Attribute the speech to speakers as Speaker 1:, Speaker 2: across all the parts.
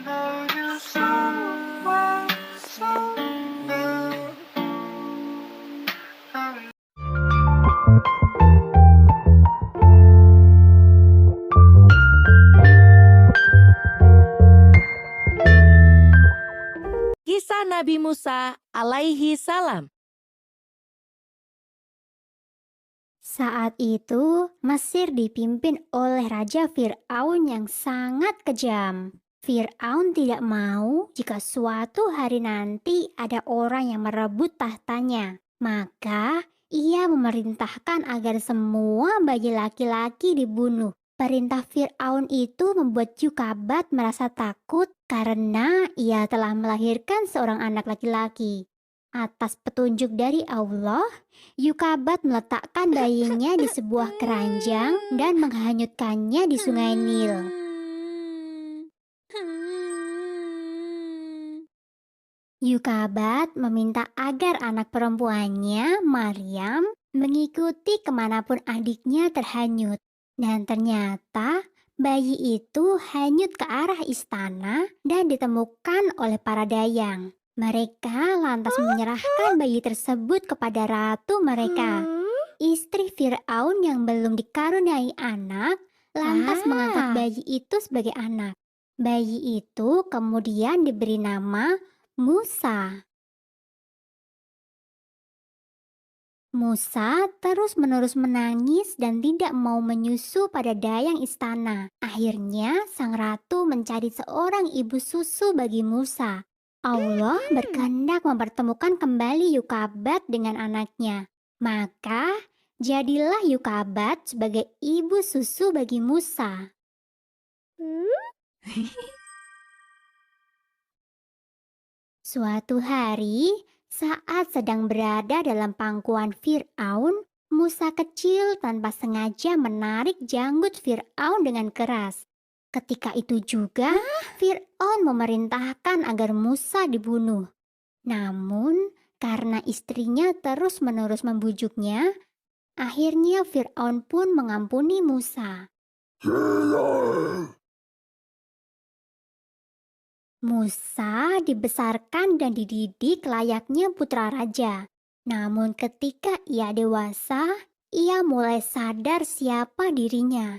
Speaker 1: Kisah Nabi Musa alaihi salam.
Speaker 2: Saat itu, Mesir dipimpin oleh Raja Fir'aun yang sangat kejam. Fir'aun tidak mau jika suatu hari nanti ada orang yang merebut tahtanya. Maka, ia memerintahkan agar semua bayi laki-laki dibunuh. Perintah Fir'aun itu membuat Yukabat merasa takut karena ia telah melahirkan seorang anak laki-laki. Atas petunjuk dari Allah, Yukabat meletakkan bayinya di sebuah keranjang dan menghanyutkannya di sungai Nil. Yukabat meminta agar anak perempuannya, Maryam, mengikuti kemanapun adiknya terhanyut. Dan ternyata bayi itu hanyut ke arah istana dan ditemukan oleh para dayang. Mereka lantas menyerahkan bayi tersebut kepada ratu mereka. Istri Fir'aun yang belum dikaruniai anak lantas mengangkat bayi itu sebagai anak. Bayi itu kemudian diberi nama Musa. Musa terus-menerus menangis dan tidak mau menyusu pada dayang istana. Akhirnya sang ratu mencari seorang ibu susu bagi Musa. Allah berkehendak mempertemukan kembali Yukabat dengan anaknya. Maka jadilah Yukabat sebagai ibu susu bagi Musa. Suatu hari, saat sedang berada dalam pangkuan Fir'aun, Musa kecil tanpa sengaja menarik janggut Fir'aun dengan keras. Ketika itu juga, Fir'aun memerintahkan agar Musa dibunuh. Namun, karena istrinya terus-menerus membujuknya, akhirnya Fir'aun pun mengampuni Musa. Musa dibesarkan dan dididik layaknya putra raja. Namun ketika ia dewasa, ia mulai sadar siapa dirinya.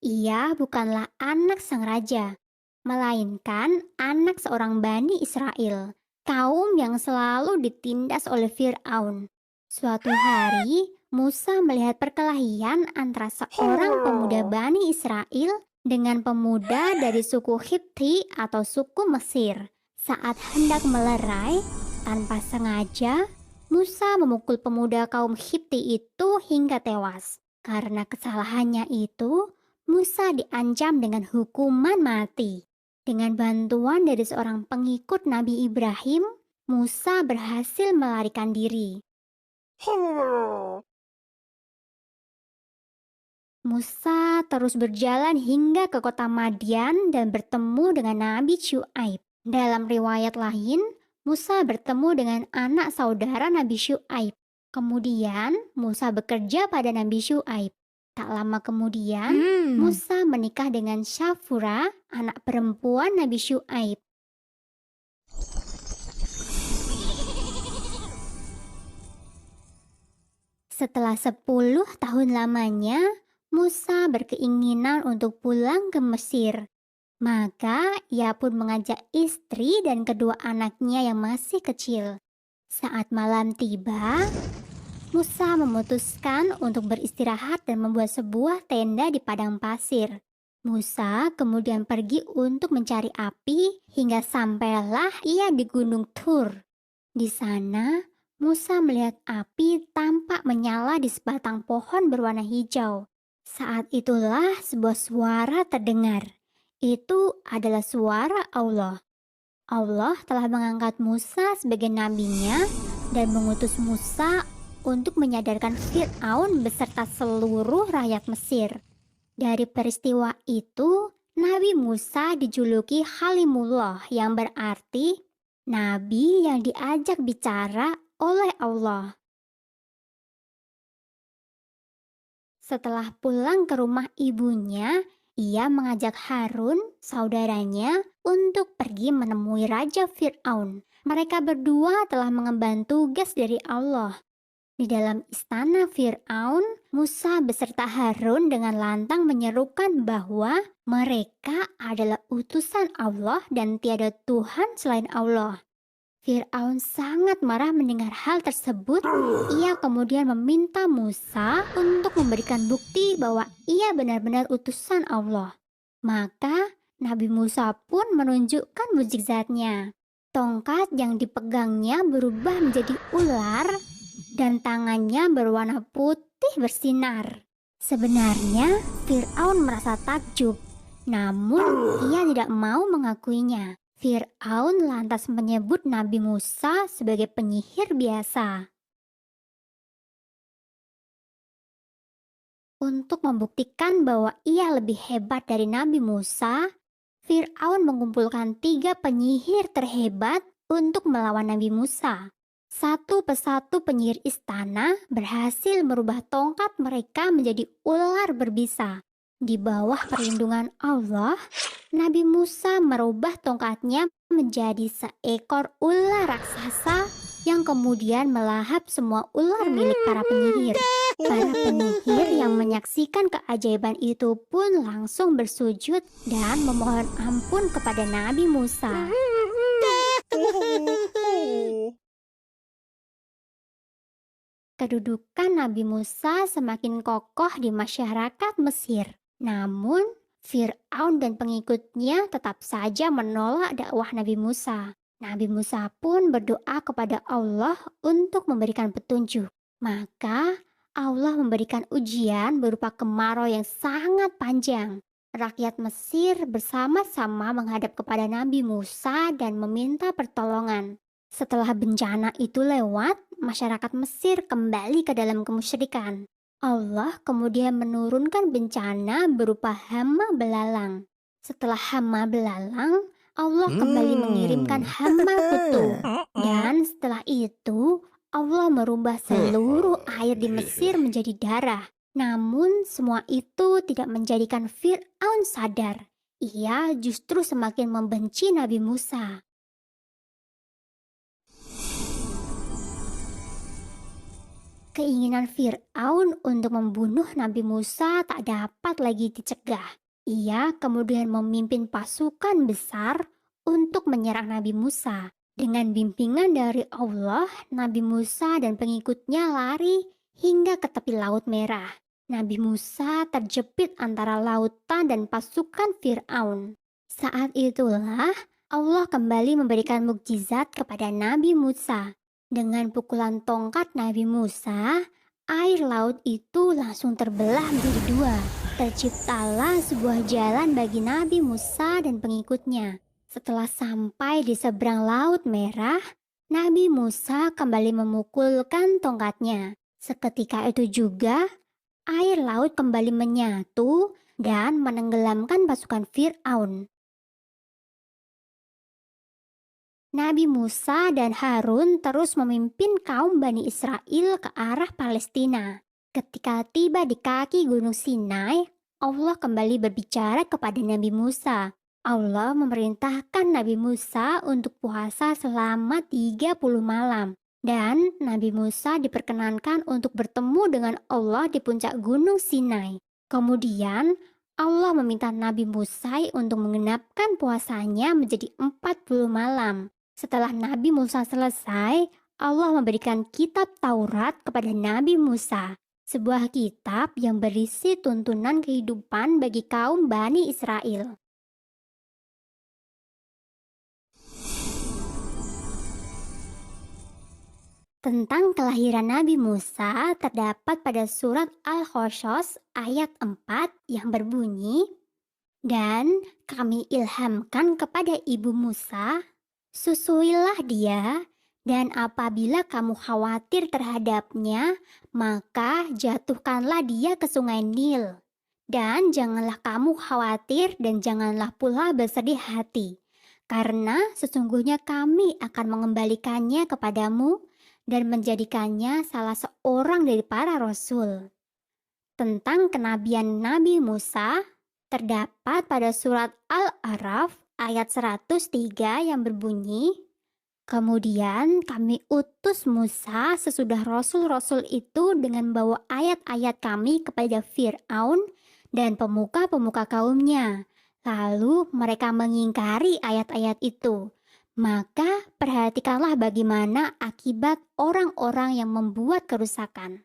Speaker 2: Ia bukanlah anak sang raja, melainkan anak seorang Bani Israel, kaum yang selalu ditindas oleh Fir'aun. Suatu hari, Musa melihat perkelahian antara seorang pemuda Bani Israel dengan pemuda dari suku Hipti atau suku Mesir. Saat hendak melerai, tanpa sengaja, Musa memukul pemuda kaum Hipti itu hingga tewas. Karena kesalahannya itu, Musa diancam dengan hukuman mati. Dengan bantuan dari seorang pengikut Nabi Ibrahim, Musa berhasil melarikan diri. Musa terus berjalan hingga ke kota Madian dan bertemu dengan Nabi Syuaib. Dalam riwayat lain, Musa bertemu dengan anak saudara Nabi Syuaib. Kemudian, Musa bekerja pada Nabi Syuaib. Tak lama kemudian, Musa menikah dengan Syafura, anak perempuan Nabi Syuaib. Setelah 10 tahun lamanya, Musa berkeinginan untuk pulang ke Mesir. Maka ia pun mengajak istri dan kedua anaknya yang masih kecil. Saat malam tiba, Musa memutuskan untuk beristirahat dan membuat sebuah tenda di padang pasir. Musa kemudian pergi untuk mencari api hingga sampailah ia di Gunung Tur. Di sana, Musa melihat api tampak menyala di sebatang pohon berwarna hijau. Saat itulah sebuah suara terdengar. Itu adalah suara Allah. Allah telah mengangkat Musa sebagai nabinya dan mengutus Musa untuk menyadarkan Fir'aun beserta seluruh rakyat Mesir. Dari peristiwa itu, Nabi Musa dijuluki Halimullah yang berarti Nabi yang diajak bicara oleh Allah. Setelah pulang ke rumah ibunya, ia mengajak Harun, saudaranya, untuk pergi menemui Raja Fir'aun. Mereka berdua telah mengemban tugas dari Allah. Di dalam istana Fir'aun, Musa beserta Harun dengan lantang menyerukan bahwa mereka adalah utusan Allah dan tiada Tuhan selain Allah. Fir'aun sangat marah mendengar hal tersebut. Ia kemudian meminta Musa untuk memberikan bukti bahwa ia benar-benar utusan Allah. Maka Nabi Musa pun menunjukkan mukjizatnya. Tongkat yang dipegangnya berubah menjadi ular dan tangannya berwarna putih bersinar. Sebenarnya Fir'aun merasa takjub, namun ia tidak mau mengakuinya. Fir'aun lantas menyebut Nabi Musa sebagai penyihir biasa. Untuk membuktikan bahwa ia lebih hebat dari Nabi Musa, Fir'aun mengumpulkan 3 penyihir terhebat untuk melawan Nabi Musa. Satu persatu penyihir istana berhasil merubah tongkat mereka menjadi ular berbisa. Di bawah perlindungan Allah, Nabi Musa merubah tongkatnya menjadi seekor ular raksasa yang kemudian melahap semua ular milik para penyihir. Para penyihir yang menyaksikan keajaiban itu pun langsung bersujud dan memohon ampun kepada Nabi Musa. Kedudukan Nabi Musa semakin kokoh di masyarakat Mesir. Namun, Fir'aun dan pengikutnya tetap saja menolak dakwah Nabi Musa. Nabi Musa pun berdoa kepada Allah untuk memberikan petunjuk. Maka, Allah memberikan ujian berupa kemarau yang sangat panjang. Rakyat Mesir bersama-sama menghadap kepada Nabi Musa dan meminta pertolongan. Setelah bencana itu lewat, masyarakat Mesir kembali ke dalam kemusyrikan. Allah kemudian menurunkan bencana berupa hama belalang. Setelah hama belalang, Allah kembali mengirimkan hama kutu. Dan setelah itu, Allah merubah seluruh air di Mesir menjadi darah. Namun semua itu tidak menjadikan Fir'aun sadar. Ia justru semakin membenci Nabi Musa. Keinginan Fir'aun untuk membunuh Nabi Musa tak dapat lagi dicegah. Ia kemudian memimpin pasukan besar untuk menyerang Nabi Musa. Dengan bimbingan dari Allah, Nabi Musa dan pengikutnya lari hingga ke tepi Laut Merah. Nabi Musa terjepit antara lautan dan pasukan Fir'aun. Saat itulah Allah kembali memberikan mukjizat kepada Nabi Musa. Dengan pukulan tongkat Nabi Musa, air laut itu langsung terbelah menjadi 2. Terciptalah sebuah jalan bagi Nabi Musa dan pengikutnya. Setelah sampai di seberang Laut Merah, Nabi Musa kembali memukulkan tongkatnya. Seketika itu juga, air laut kembali menyatu dan menenggelamkan pasukan Fir'aun. Nabi Musa dan Harun terus memimpin kaum Bani Israel ke arah Palestina. Ketika tiba di kaki Gunung Sinai, Allah kembali berbicara kepada Nabi Musa. Allah memerintahkan Nabi Musa untuk puasa selama 30 malam. Dan Nabi Musa diperkenankan untuk bertemu dengan Allah di puncak Gunung Sinai. Kemudian Allah meminta Nabi Musa untuk mengenapkan puasanya menjadi 40 malam. Setelah Nabi Musa selesai, Allah memberikan kitab Taurat kepada Nabi Musa. Sebuah kitab yang berisi tuntunan kehidupan bagi kaum Bani Israel. Tentang kelahiran Nabi Musa terdapat pada surat Al-Qasas ayat 4 yang berbunyi, "Dan kami ilhamkan kepada ibu Musa, susuilah dia, dan apabila kamu khawatir terhadapnya, maka jatuhkanlah dia ke sungai Nil. Dan janganlah kamu khawatir dan janganlah pula bersedih hati, karena sesungguhnya kami akan mengembalikannya kepadamu dan menjadikannya salah seorang dari para rasul." Tentang kenabian Nabi Musa, Terdapat pada surat Al-A'raf ayat 103 yang berbunyi, "Kemudian kami utus Musa sesudah rasul-rasul itu dengan bawa ayat-ayat kami kepada Fir'aun dan pemuka-pemuka kaumnya. Lalu mereka mengingkari ayat-ayat itu. Maka perhatikanlah bagaimana akibat orang-orang yang membuat kerusakan."